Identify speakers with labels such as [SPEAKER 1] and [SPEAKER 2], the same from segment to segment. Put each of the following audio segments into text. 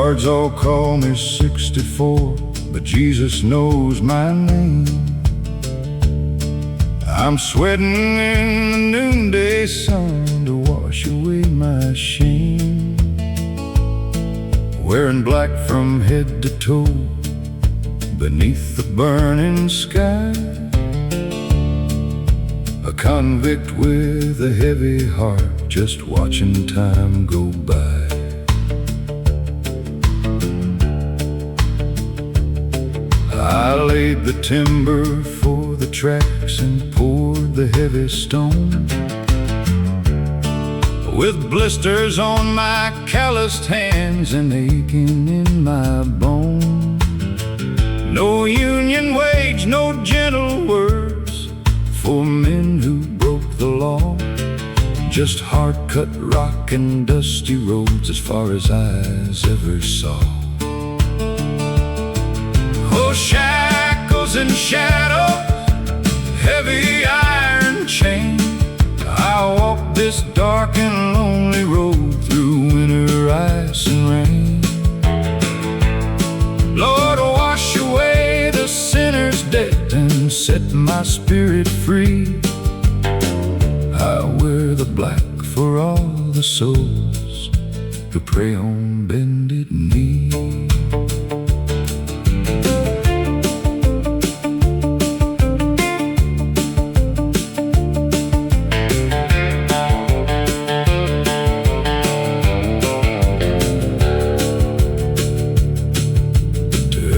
[SPEAKER 1] Cards all call me 64, but Jesus knows my name. I'm sweating in the noonday sun to wash away my shame. Wearing black from head to toe beneath the burning sky, a convict with a heavy heart, just watching time go by. I laid the timber for the tracks and poured the heavy stone, with blisters on my calloused hands and aching in my bones. No union wage, no gentle words for men who broke the law, just hard-cut rock and dusty roads as far as eyes ever saw. Oh, shackles and shadows, heavy iron chain, I walk this dark and lonely road through winter, ice and rain. Lord, wash away the sinner's debt and set my spirit free. I wear the black for all the souls who pray on bended knee.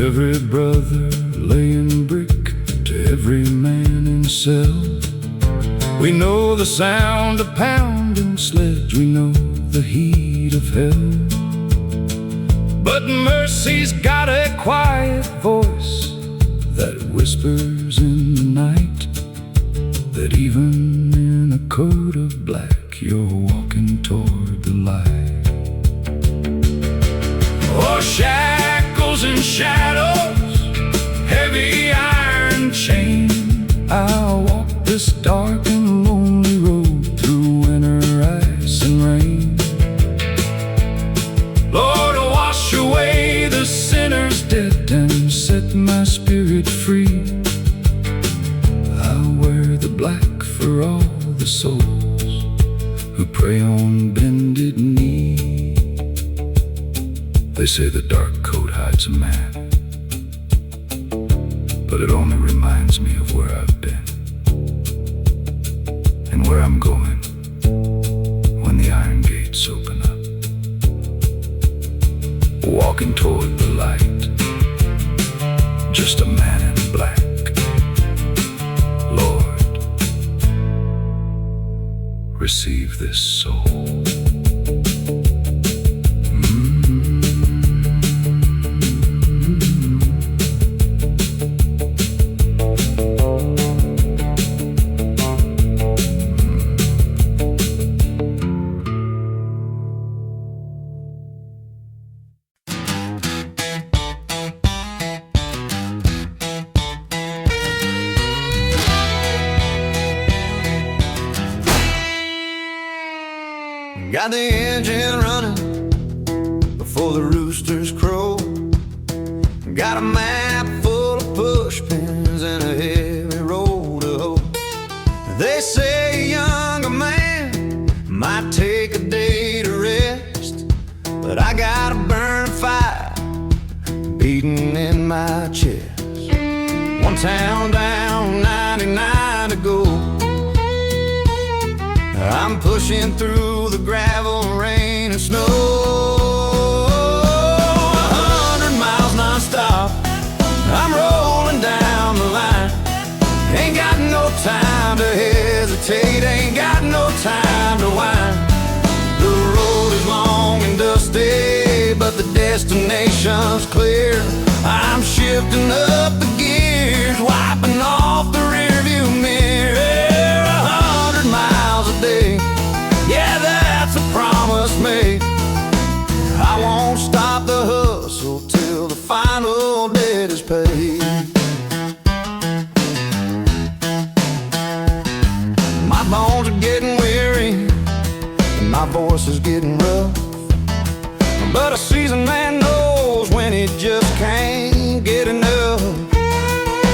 [SPEAKER 1] Every brother laying brick, to every man in cell, we know the sound of pounding sledge, we know the heat of hell. But mercy's got a quiet voice that whispers in the night, that even in a coat of black you're walking toward the light. Oh, shackles and shadows, heavy iron chain, I'll walk this dark and lonely road through winter, ice and rain. Lord, wash away the sinner's debt and set my spirit free. I'll wear the black for all the souls who pray on bended knee. They say the dark coat hides a man, but it only reminds me of where I've been and where I'm going when the iron gates open up. Walking toward the light, just a man in black. Lord, receive this soul.
[SPEAKER 2] Got the engine running before the roosters crow. Got a map full of push pins and a heavy road to hoe. They say a younger man might take a day to rest, but I got a burning fire beating in my chest. One town down, 99 to go. I'm pushing through the gravel, rain and snow. 100 miles non-stop, I'm rolling down the line. Ain't got no time to hesitate, ain't got no time to whine. The road is long and dusty, but the destination's clear. I'm shifting up the gears, wiping off the rearview mirror. 100 miles a day, yeah, that's a promise made. I won't stop the hustle till the final debt is paid. My bones are getting weary and my voice is getting rough. but a seasoned man knows when he just can't get enough.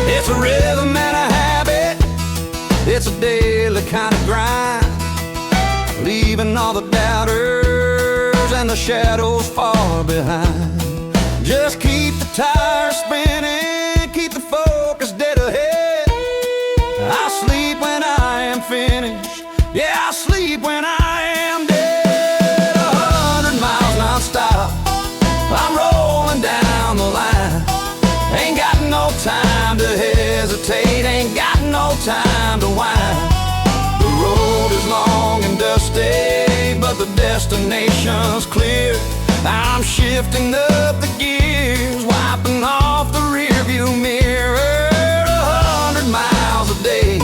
[SPEAKER 2] It's a rhythm and a habit, it's a daily kind of grind, leaving all the doubters and the shadows far behind. Just keep the tires spinning, keep the focus dead ahead. I sleep when I am finished, yeah, I sleep when I am dead. 100 miles non-stop, I'm rolling down the line. Ain't got no time to hesitate, ain't got no time to whine. The road is long and dusty, but the destination's clear. I'm shifting up the gears, wiping off the rearview mirror. 100 miles a day,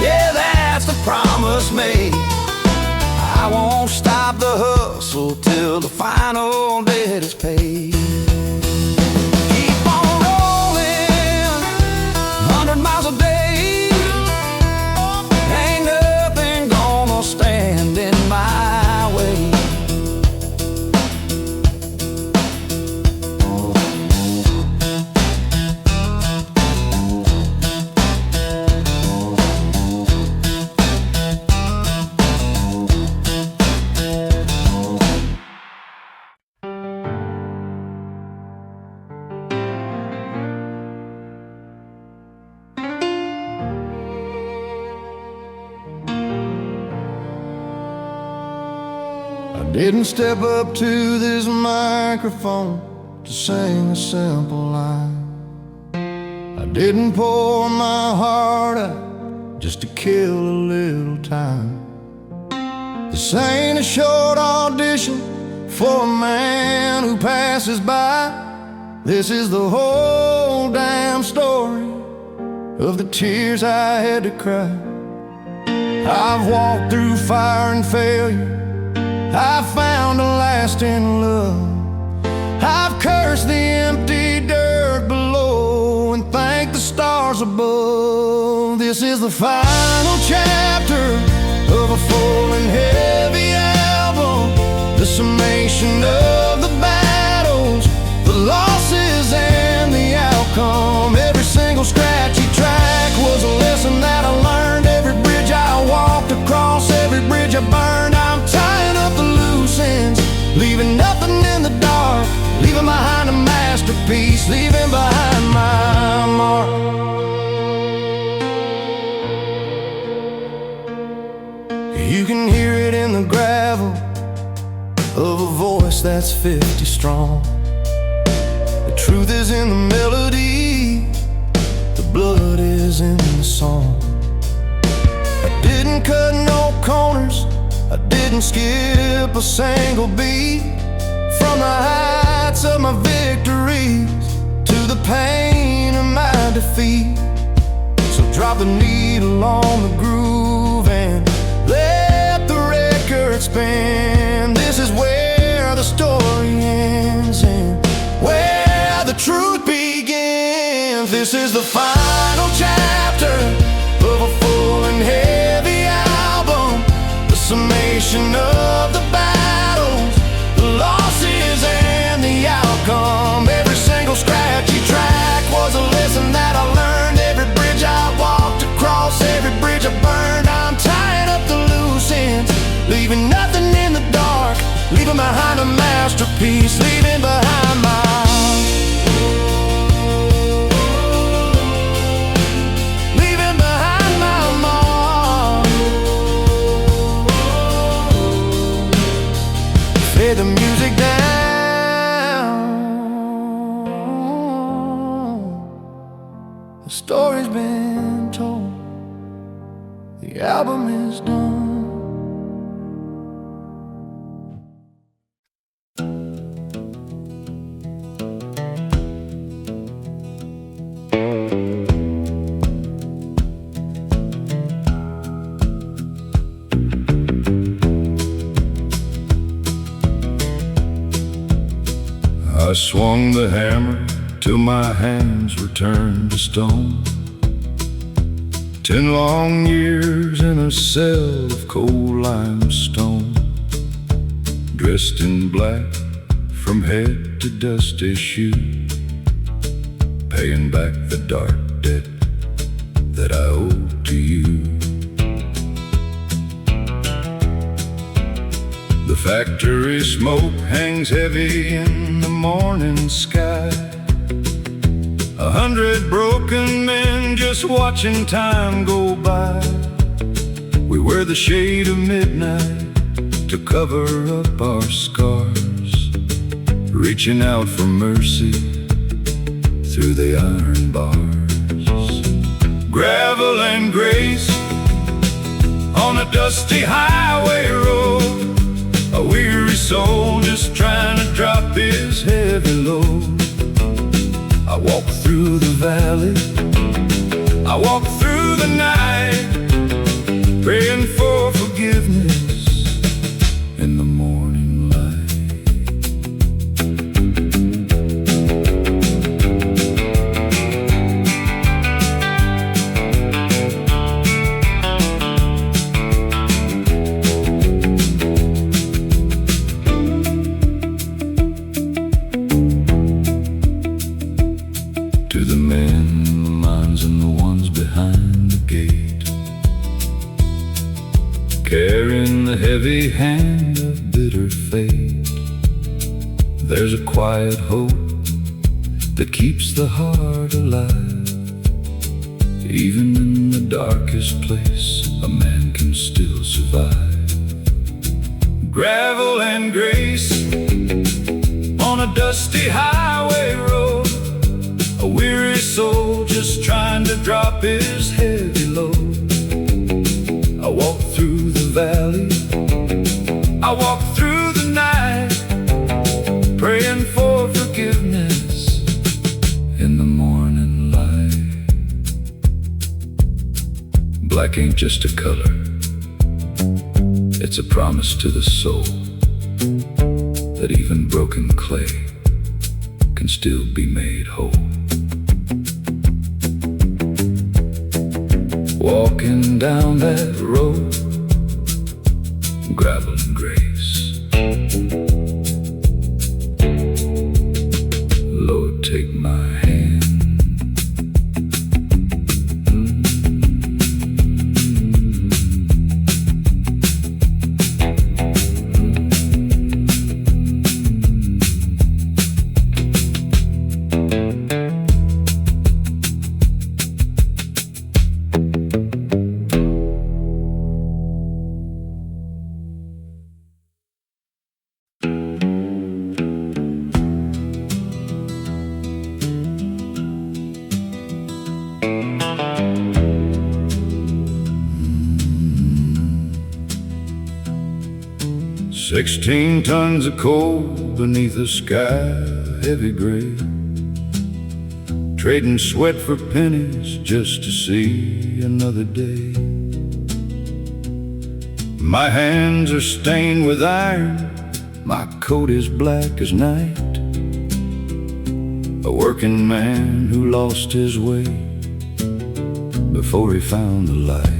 [SPEAKER 2] yeah, that's the promise made. I won't stop the hustle till the final debt is paid. Keep on rolling, 100 miles a day. Ain't nothing gonna stand in my way. I didn't step up to this microphone to sing a simple line. I didn't pour my heart out just to kill a little time. This ain't a short audition for a man who passes by. This is the whole damn story of the tears I had to cry. I've walked through fire and failure, I've found a lasting love. I've cursed the empty dirt below and thanked the stars above. This is the final chapter of a full and heavy album, the summation of the battles, the losses and the outcome. Every single scratchy track was a lesson that I learned. Every bridge I walked across, every bridge I burned. I'm tying up the loose ends, leaving nothing in the dark, leaving behind a masterpiece, leaving behind my mark. You can hear it in the gravel of a voice that's 50 strong. The truth is in the melody, the blood is in the song. I didn't cut no corners, I didn't skip a single beat. From the heights of my victories to the pain of my defeat. So drop the needle on the groove and let the record spin. This is where the story ends and where the truth begins. This is the final chapter of a full and heavy album, the summation of the battles, the losses and the outcome. Every single scratchy track was a lesson that I learned. Every bridge I walked across, every bridge I burned. I'm tying up the loose ends, leaving nothing in the dark, leaving behind a masterpiece, leaving behind my the music down. The story's been told, the album is done.
[SPEAKER 1] I swung the hammer till my hands were turned to stone. 10 long years in a cell of cold limestone, dressed in black from head to dusty shoe, paying back the dark debt that I owe to you. The factory smoke hangs heavy in the morning sky. 100 broken men just watching time go by. We wear the shade of midnight to cover up our scars, reaching out for mercy through the iron bars. Gravel and grace on a dusty highway road, a weary soul just trying to drop his heavy load. I walk through the valley, I walk through the night, praying for forgiveness in the morning light. To the men in the mines and the ones behind the gate, carrying the heavy hand of bitter fate, there's a quiet hope that keeps the heart alive. Even in the darkest place, a man can still survive. Gravel and grace on a dusty highway road, a weary soul just trying to drop his heavy load. I walk through the valley, I walk through the night, praying for forgiveness in the morning light. Black ain't just a color, it's a promise to the soul that even broken clay can still be made whole. Walking down that road, gravel and grace. Lord, take my hand. "16 tons of coal beneath a sky heavy gray, trading sweat for pennies just to see another day. My hands are stained with iron, my coat is black as night, a working man who lost his way before he found the light.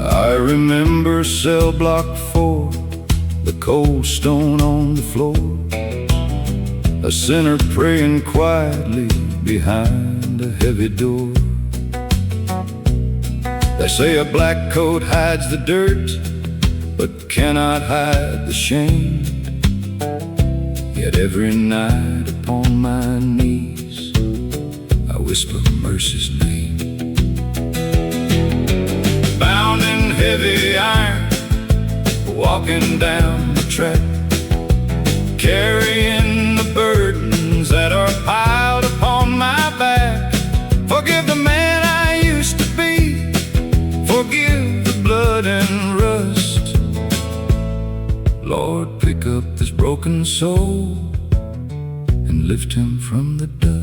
[SPEAKER 1] I remember cell block 4, the cold stone on the floor, a sinner praying quietly behind a heavy door. They say a black coat hides the dirt, but cannot hide the shame. Yet every night upon my knees, I whisper mercy's name. Bound in heavy iron, walking down the track, carrying the burdens that are piled upon my back. Forgive the man I used to be, forgive the blood and rust. Lord, pick up this broken soul and lift him from the dust.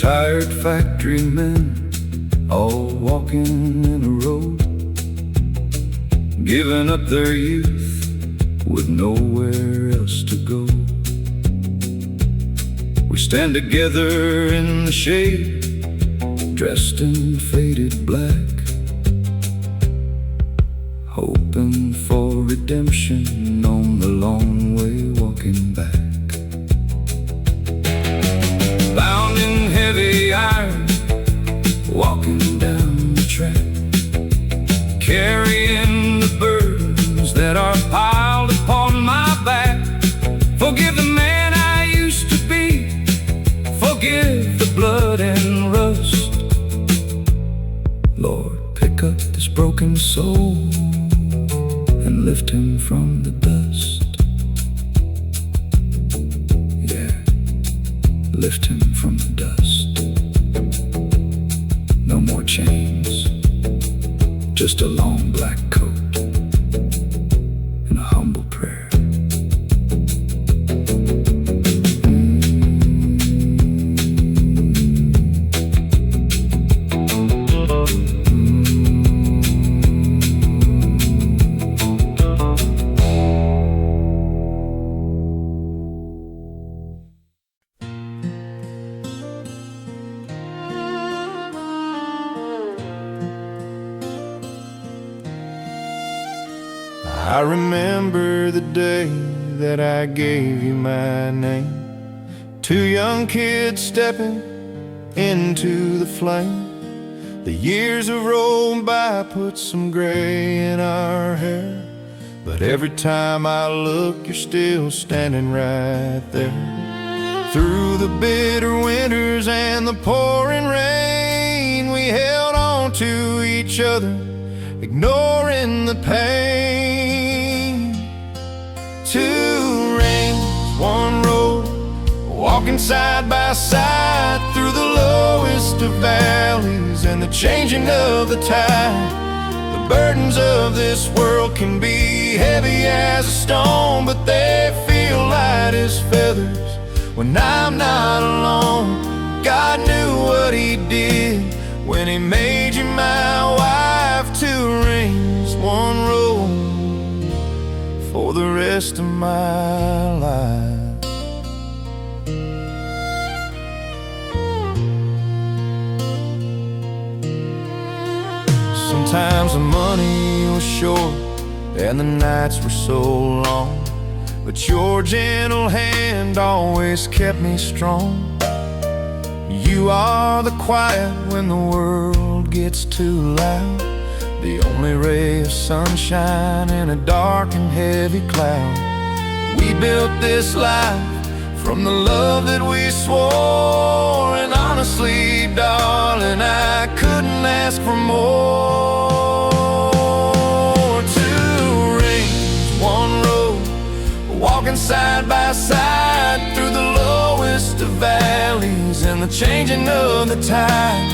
[SPEAKER 1] Tired factory men, all walking in a row, giving up their youth with nowhere else to go. We stand together in the shade, dressed in faded black, hoping for redemption on the long way walking back. Bound in heavy iron, walking down the track, carrying the burdens that are piled upon my back. Forgive the man I used to be, forgive the blood and rust. Lord, pick up this broken soul and lift him from the dust. Yeah, lift him from the dust. No more chains, just a long black coat and a humble prayer.
[SPEAKER 2] I remember the day that I gave you my name. Two young kids stepping into the flame. The years have rolled by, put some gray in our hair, but every time I look, you're still standing right there. Through the bitter winters and the pouring rain, we held on to each other, ignoring the pain. Two rings, one road, walking side by side through the lowest of valleys and the changing of the tide. The burdens of this world can be heavy as a stone, but they feel light as feathers when I'm not alone. God knew what he did when he made you my wife. Two rings, one road for the rest of my life. Sometimes the money was short and the nights were so long, but your gentle hand always kept me strong. You are the quiet when the world gets too loud, the only ray of sunshine in a dark and heavy cloud. We built this life from the love that we swore, and honestly, darling, I couldn't ask for more. Two rings, one road, walking side by side through the lowest of valleys and the changing of the tide.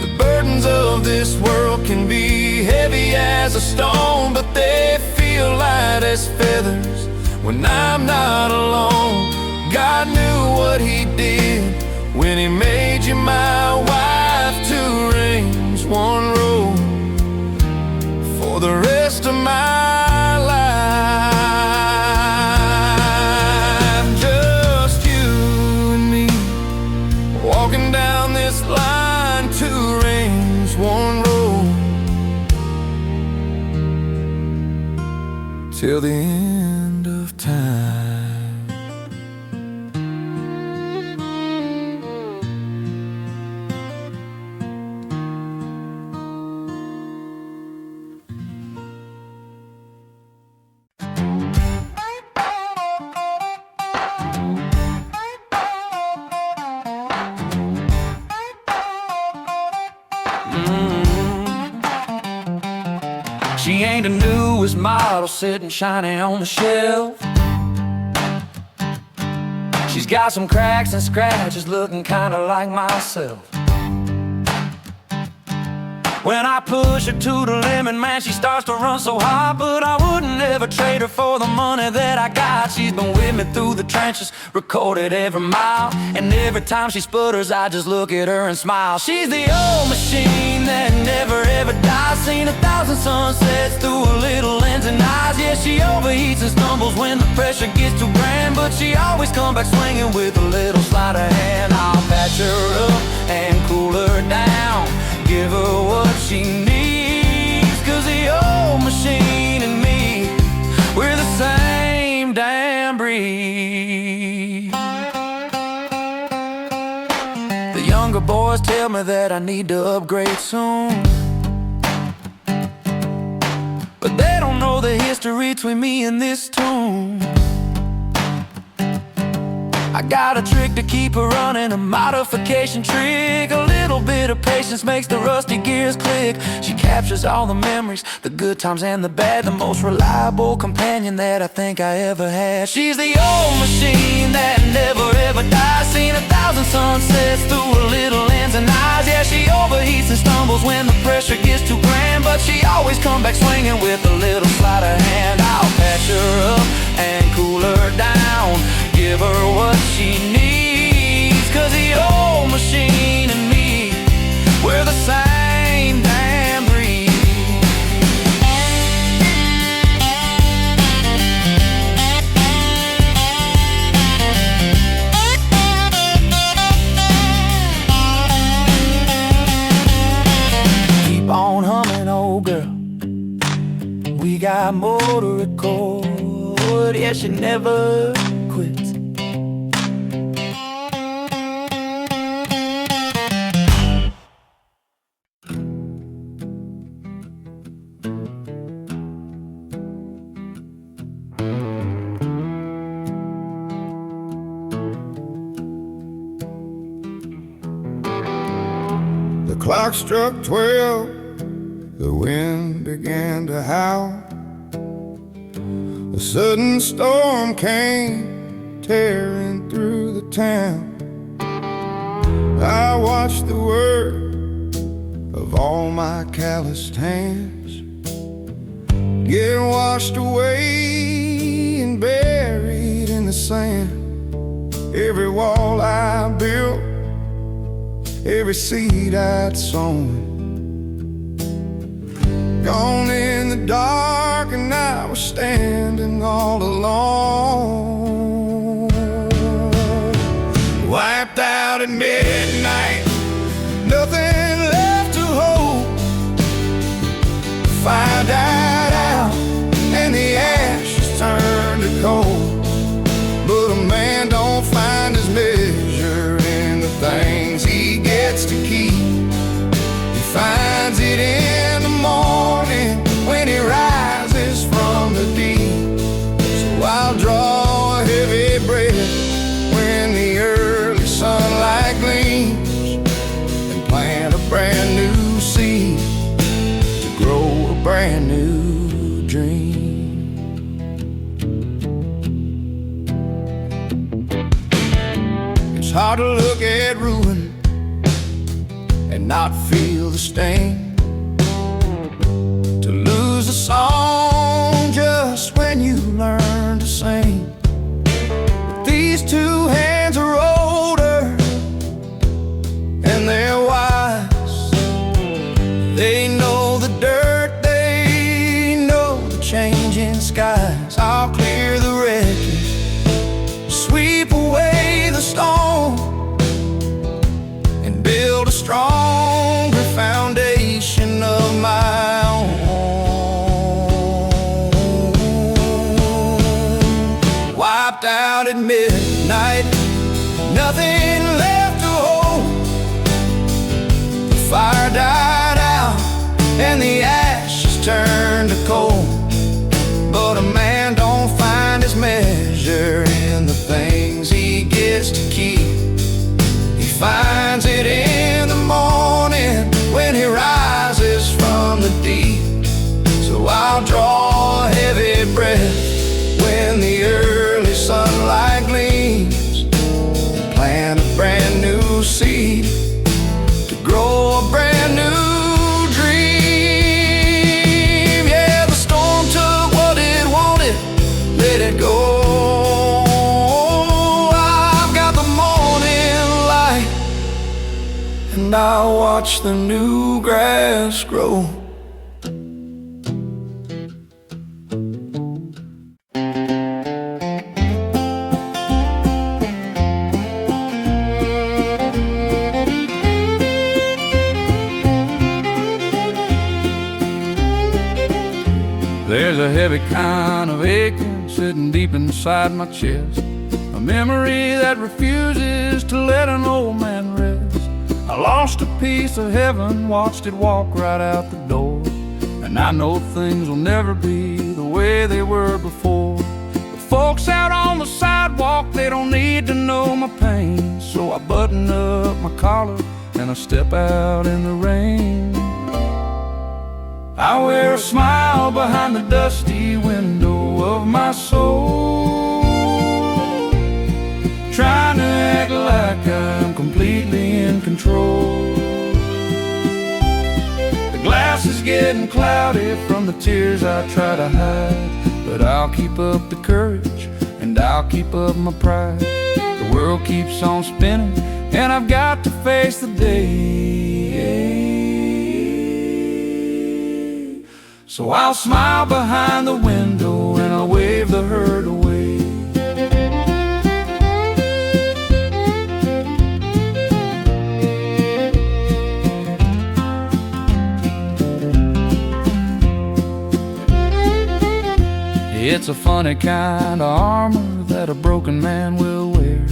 [SPEAKER 2] The burdens of this world can be heavy as a stone, but they feel light as feathers when I'm not alone. God knew what he did when he made you my wife. Two rings, one road for the rest of my life. Just you and me, walking down this line. Two rings, one road till the end of time. She ain't the newest model sitting shiny on the shelf. She's got some cracks and scratches looking kinda like myself. When I push her to the limit, man, she starts to run so hard. But I wouldn't ever trade her for the money that I got. She's been with me through the trenches, recorded every mile. And every time she sputters, I just look at her and smile. She's the old machine that never ever dies. Seen 1,000 sunsets through her little lens and eyes. Yeah, she overheats and stumbles when the pressure gets too grand, but she always come back swinging with a little sleight of hand. I'll patch her up and cool her down, give her what she needs. Cause the old machine and me, we're the same damn breed. The younger boys tell me that I need to upgrade soon, but they don't know the history between me and this tune. I got a trick to keep her running, a modification trick. A little bit of patience makes the rusty gears click. She captures all the memories, the good times and the bad, the most reliable companion that I think I ever had. She's the old machine that never ever dies. Seen 1,000 sunsets through her little lens and eyes. Yeah, she overheats and stumbles when the pressure gets too grand, but she always come back swinging with a little sleight of hand. I'll patch her up and cool her down, give her what she needs. Cause the old machine and me, we're the same damn breed. Keep on humming, old girl, we got more to record. Yeah, she never quits.
[SPEAKER 1] The clock struck 12, the wind began to howl. A sudden storm came tearing through the town. I watched the work of all my calloused hands get washed away and buried in the sand. Every wall I built, every seed I'd sown, gone in the dark, and I was standing all alone. Wiped out at midnight, nothing left to hold. The fire died out and the ashes turned to coal. But a man don't find his measure in the things he gets to keep. He finds it in the morning when he rises from the deep. So I'll draw a heavy breath when the early sunlight gleams, and plant a brand new seed to grow a brand new dream. It's hard to look at ruin and not feel the stain, to lose a song just when you learn to sing. But these two hands are older and they're wise. They know the dirt, they know the changing skies. I'll clear the wreckage, sweep away the stone, and build a stronger foundation
[SPEAKER 2] and I'll watch the new grass grow.
[SPEAKER 1] There's a heavy kind of aching sitting deep inside my chest, a memory that refuses to let an old man rest. I lost a piece of heaven, watched it walk right out the door, and I know things will never be the way they were before. The folks out on the sidewalk, they don't need to know my pain, so I button up my collar and I step out in the rain. I wear a smile behind the dusty window of my soul, trying to act like I'm completely in control. The glass is getting cloudy from the tears I try to hide, but I'll keep up the courage and I'll keep up my pride. The world keeps on spinning and I've got to face the day. So I'll smile behind the window and I'll wave the hurt away. It's a funny kind of armor that a broken man will wear,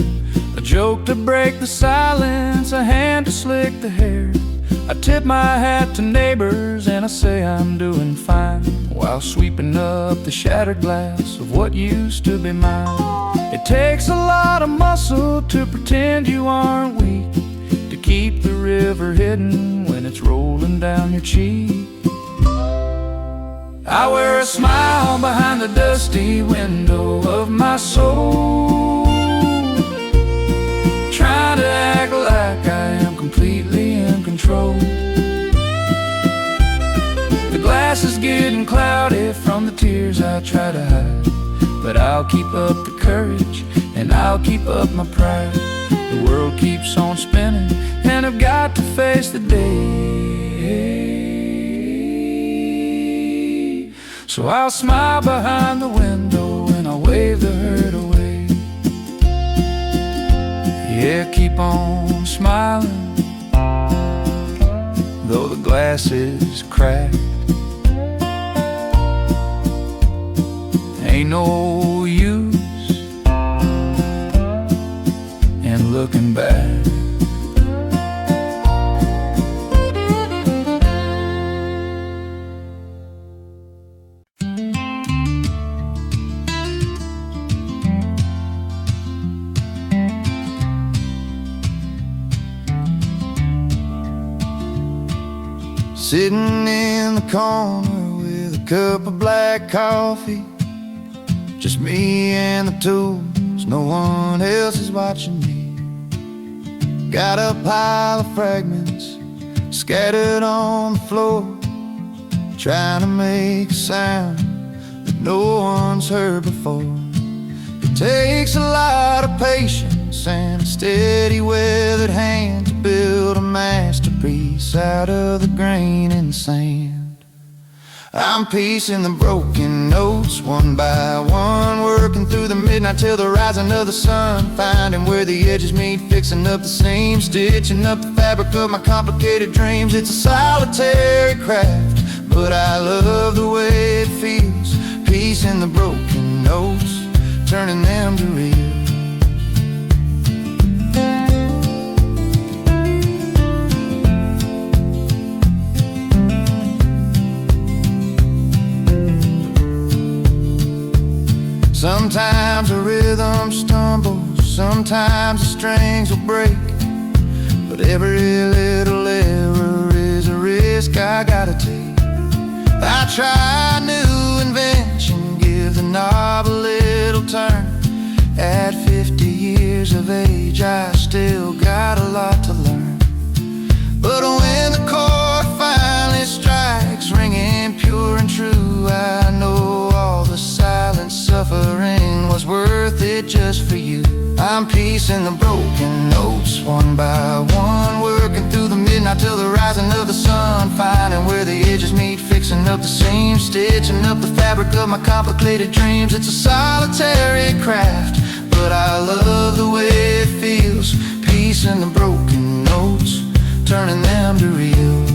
[SPEAKER 1] a joke to break the silence, a hand to slick the hair. I tip my hat to neighbors and I say I'm doing fine, while sweeping up the shattered glass of what used to be mine. It takes a lot of muscle to pretend you aren't weak, to keep the river hidden when it's rolling down your cheek. I wear a smile behind the dusty window of my soul, trying to act like I am completely in control. The glass is getting cloudy from the tears I try to hide, but I'll keep up the courage and I'll keep up my pride. The world keeps on spinning and I've got to face the day. So I'll smile behind the window and I'll wave the hurt away. Yeah, keep on smiling, though the glass is cracked. Ain't no use in looking back.
[SPEAKER 2] Sitting in the corner with a cup of black coffee, just me and the tools, no one else is watching me. Got a pile of fragments scattered on the floor, trying to make a sound that no one's heard before. It takes a lot of patience and a steady weathered hand to build a masterpiece out of the grain and sand. I'm piecing the broken notes one by one, working through the midnight till the rising of the sun, finding where the edges meet, fixing up the seams, stitching up the fabric of my complicated dreams. It's a solitary craft, but I love the way it feels, piecing the broken notes, turning them to real. Sometimes the rhythm stumbles, sometimes the strings will break, but every little error is a risk I gotta take. I try a new invention, give the knob a little turn. At 50 years of age, I still got a lot to learn. But when the chord finally strikes, ringing pure and true, I know all the silent suffering was worth it just for you. I'm piecing the broken notes one by one, working through the Stitching up the seams, stitching up the fabric of my complicated dreams. It's a solitary craft, but I love the way it feels. Peace in the broken notes, turning them to real.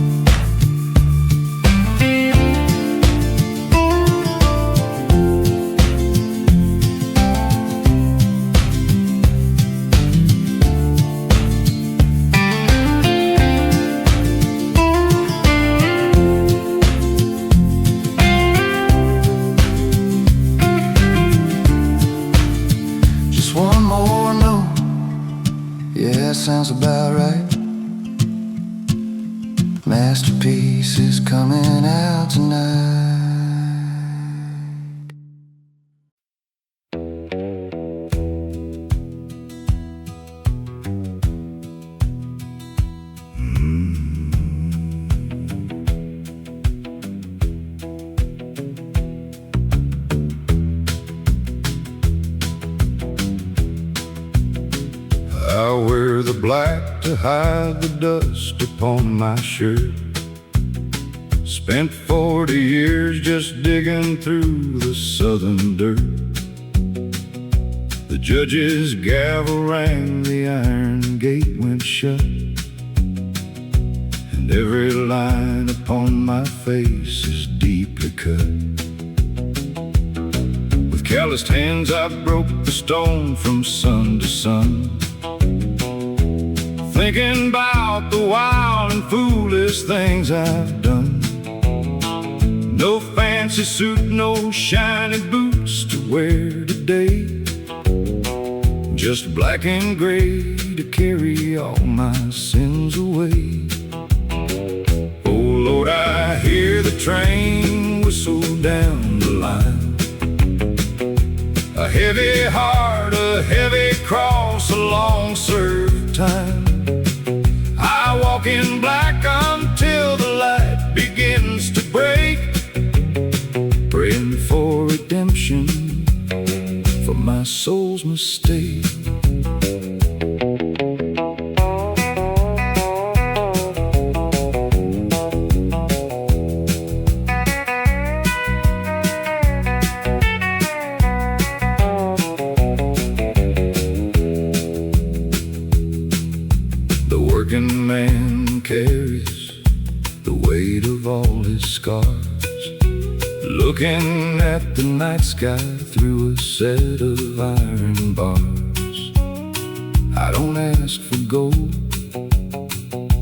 [SPEAKER 2] Yeah, sounds about right. Masterpiece is coming out tonight.
[SPEAKER 1] I wear the black to hide the dust upon my shirt. Spent 40 years just digging through the southern dirt. The judge's gavel rang, the iron gate went shut, and every line upon my face is deeply cut. With calloused hands I broke the stone from sun to sun, thinking about the wild and foolish things I've done. No fancy suit, no shiny boots to wear today, just black and gray to carry all my sins away. Oh Lord, I hear the train whistle down the line. A heavy heart, a heavy cross, a long served time. I walk in black until the light begins to break, praying for redemption for my soul's mistake. The working man carries the weight of all his scars, looking at the night sky through a set of iron bars. I don't ask for gold,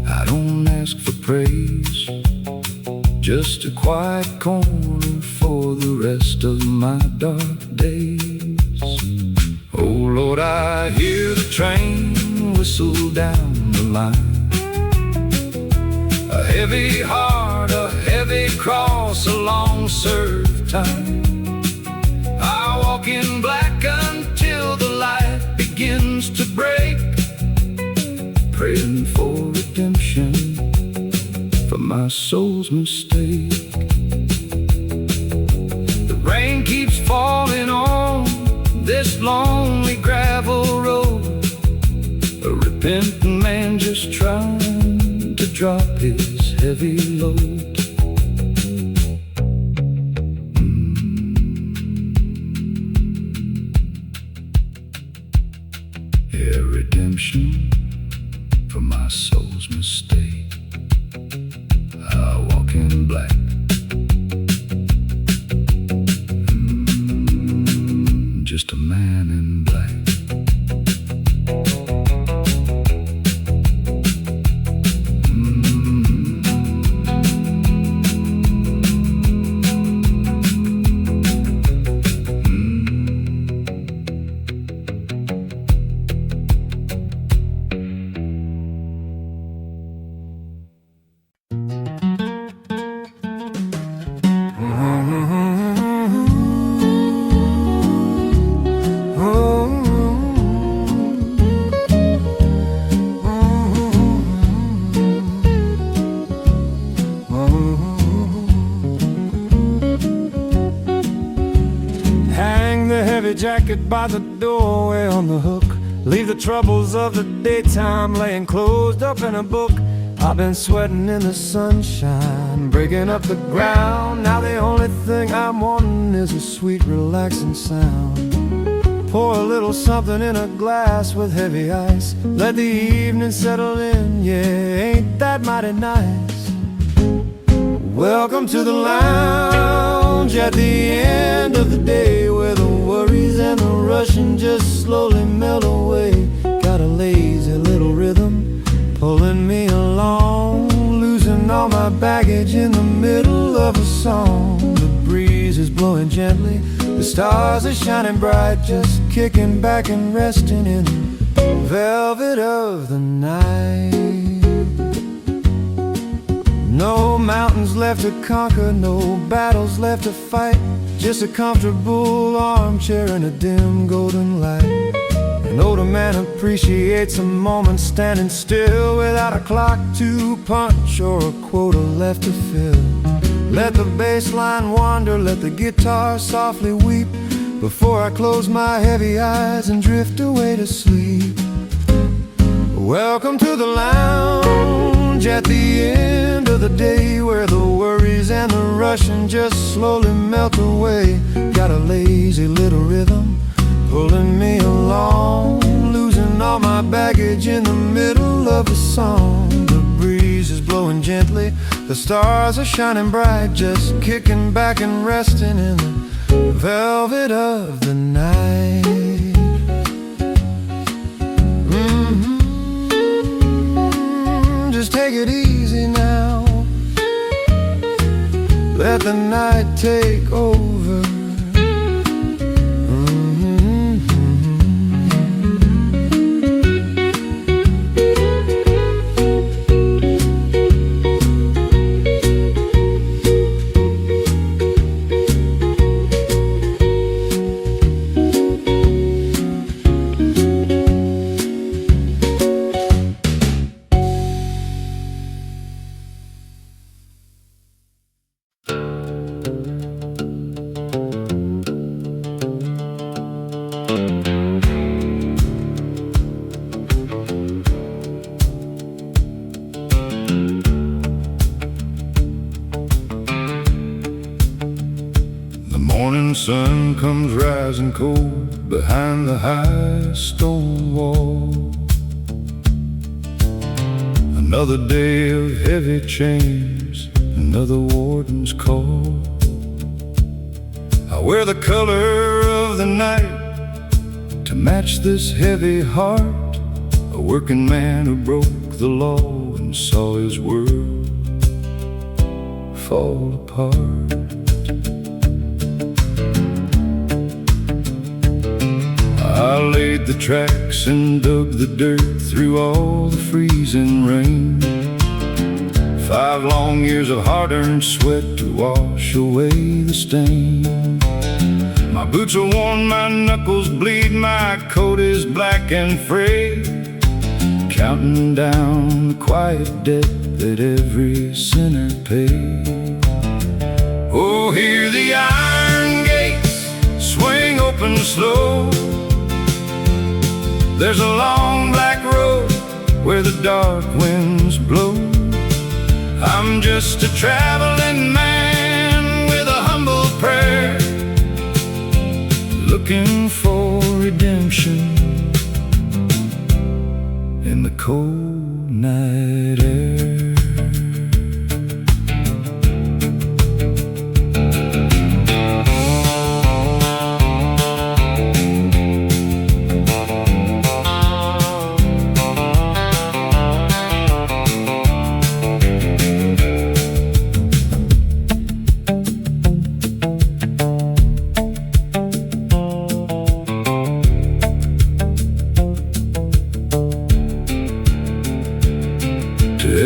[SPEAKER 1] I don't ask for praise, just a quiet corner for the rest of my dark days. Oh Lord, I hear the train whistle down the line. A heavy heart, a heavy cross, a long served time. I walk in black until the light begins to break, praying for redemption for my soul's mistake. The rain keeps falling on this lonely gravel road, a repentant man just trying to drop his heavy load. Yeah, redemption for my soul's mistake. I walk in black. Just a man in black. Jacket by the doorway on the hook. Leave the troubles of the daytime laying closed up in a book.
[SPEAKER 2] I've been sweating in the sunshine, breaking up the ground. Now the only thing I'm wanting is a sweet, relaxing sound. Pour a little something in a glass with heavy ice. Let the evening settle in, yeah, ain't that mighty nice? Welcome to the lounge at the end of the day, where the worries and the rushing just slowly melt away. Got a lazy little rhythm pulling me along, losing all my baggage in the middle of a song. The breeze is blowing gently, the stars are shining bright, just kicking back and resting in the velvet of the night. No mountains left to conquer, no battles left to fight, just a comfortable armchair and a dim golden light. An older man appreciates a moment standing still, without a clock to punch or a quota left to fill. Let the bass line wander, let the guitar softly weep, before I close my heavy eyes and drift away to sleep. Welcome to the lounge at the end of the day, where the worries and the rushing just slowly melt away. Got a lazy little rhythm pulling me along, losing all my baggage in the middle of a song. The breeze is blowing gently, the stars are shining bright, just kicking back and resting in the velvet of the night. Just take it easy now, let the night take over.
[SPEAKER 1] Morning sun comes rising cold behind the high stone wall. Another day of heavy chains, another warden's call. I wear the color of the night to match this heavy heart, a working man who broke the law and saw his world fall apart. I laid the tracks and dug the dirt through all the freezing rain. 5 long years of hard-earned sweat to wash away the stain. My boots are worn, my knuckles bleed, my coat is black and frayed, counting down the quiet debt that every sinner paid. Oh, hear the iron gates swing open slow. There's a long black road where the dark winds blow. I'm just a traveling man with a humble prayer, looking for redemption in the cold night air.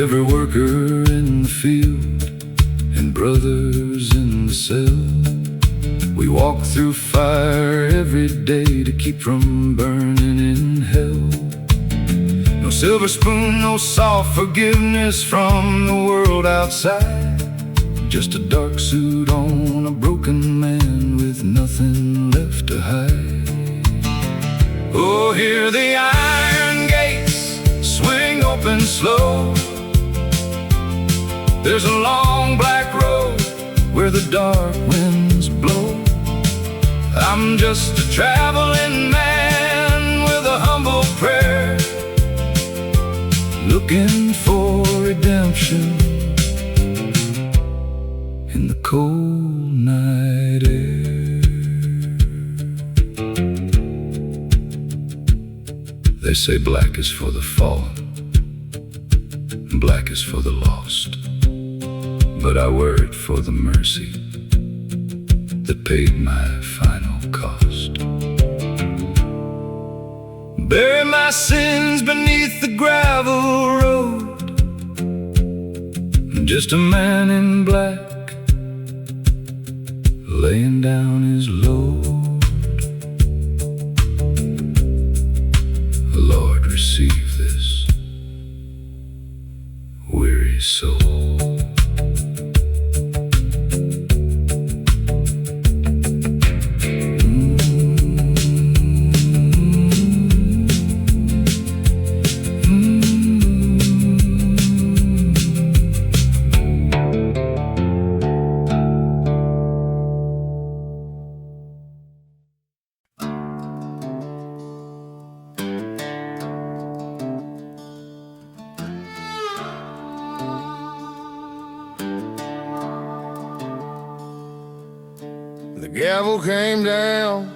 [SPEAKER 1] Every worker in the field and brothers in the cell, we walk through fire every day to keep from burning in hell. No silver spoon, no soft forgiveness from the world outside, just a dark suit on a broken man with nothing left to hide. Oh, hear the iron gates swing open slow. There's a long black road where the dark winds blow. I'm just a traveling man with a humble prayer, looking for redemption in the cold night air. They say black is for the fallen, black is for the lost, but I worried for the mercy that paid my final cost. Bury my sins beneath the gravel road, just a man in black laying down his load. Lord, receive this weary soul.
[SPEAKER 2] The gavel came down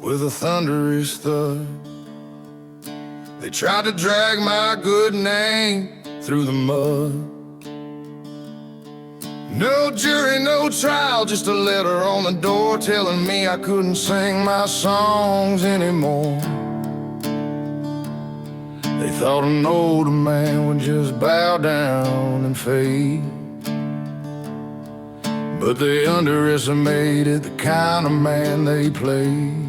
[SPEAKER 2] with a thunderous thud. They tried to drag my good name through the mud. No jury, no trial, just a letter on the door telling me I couldn't sing my songs anymore. They thought an older man would just bow down and fade, but they underestimated the kind of man they played.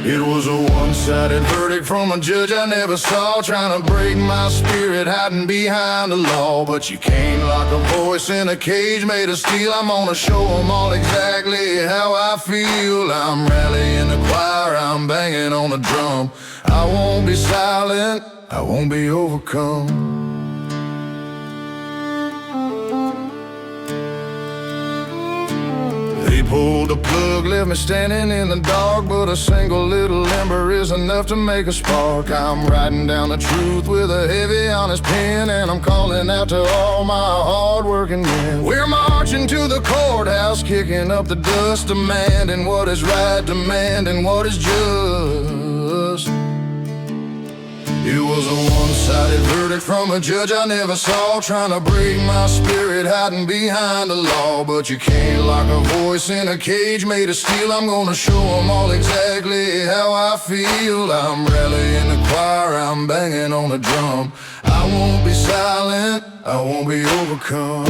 [SPEAKER 2] It was a one-sided verdict from a judge I never saw, trying to break my spirit, hiding behind the law. But you can't lock a voice in a cage made of steel. I'm gonna show them all exactly how I feel. I'm rallying the choir, I'm banging on the drum. I won't be silent, I won't be overcome. They pulled the plug, left me standing in the dark, but a single little ember is enough to make a spark. I'm writing down the truth with a heavy, honest pen, and I'm calling out to all my hard-working men. We're marching to the courthouse, kicking up the dust, demanding what is right, demanding what is just. It was a one-sided verdict from a judge I never saw, trying to break my spirit, hiding behind the law. But you can't lock a voice in a cage made of steel. I'm gonna show them all exactly how I feel. I'm rallying the choir, I'm banging on the drum. I won't be silent, I won't be overcome.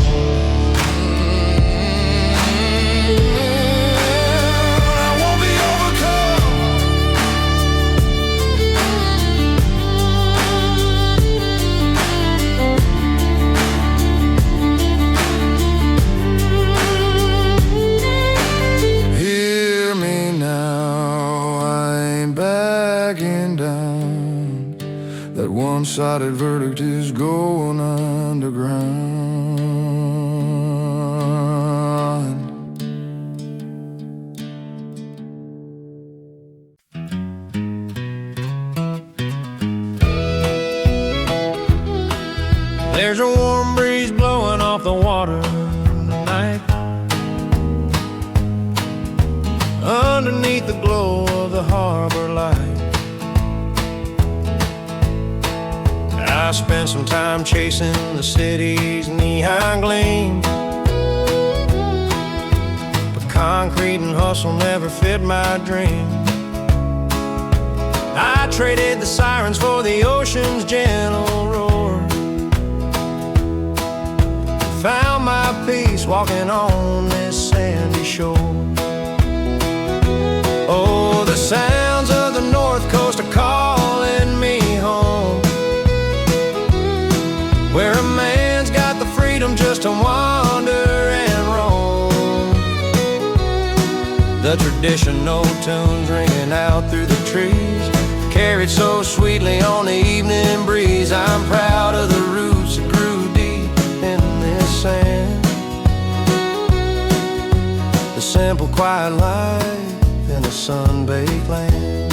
[SPEAKER 2] That one-sided verdict is going underground.
[SPEAKER 3] There's a warm breeze blowing off the water tonight, underneath the glow of the harbor light. I spent some time chasing the city's neon gleam, but concrete and hustle never fit my dream. I traded the sirens for the ocean's gentle roar, found my peace walking on this sandy shore. Oh, the sounds of the North Coast are calling me home, where a man's got the freedom just to wander and roam. The traditional tunes ringing out through the trees, carried so sweetly on the evening breeze. I'm proud of the roots that grew simple, quiet life in a sun-baked land.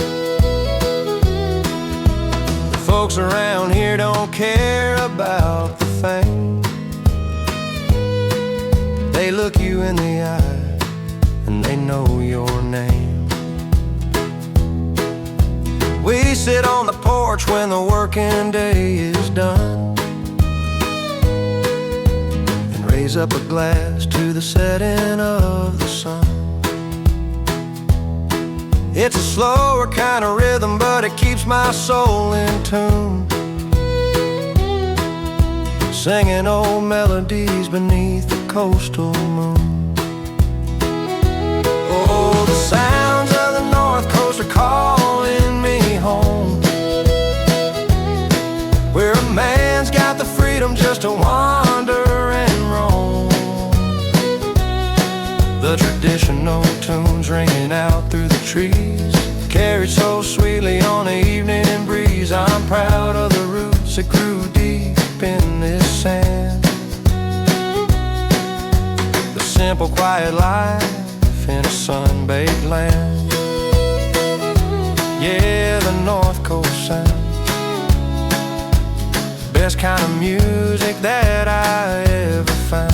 [SPEAKER 3] The folks around here don't care about the fame. They look you in the eye and they know your name. We sit on the porch when the working day is done and raise up a glass to the setting of the sun. It's a slower kind of rhythm, but it keeps my soul in tune, singing old melodies beneath the coastal moon. Oh, the sounds of the North Coast are calling me home, where a man's got the freedom just to wander and roam. The traditional tunes ringing out through the trees, carried so sweetly on the evening breeze. I'm proud of the roots that grew deep in this sand. The simple, quiet life in a sun-baked land. Yeah, the North Coast sound, best kind of music that I ever found.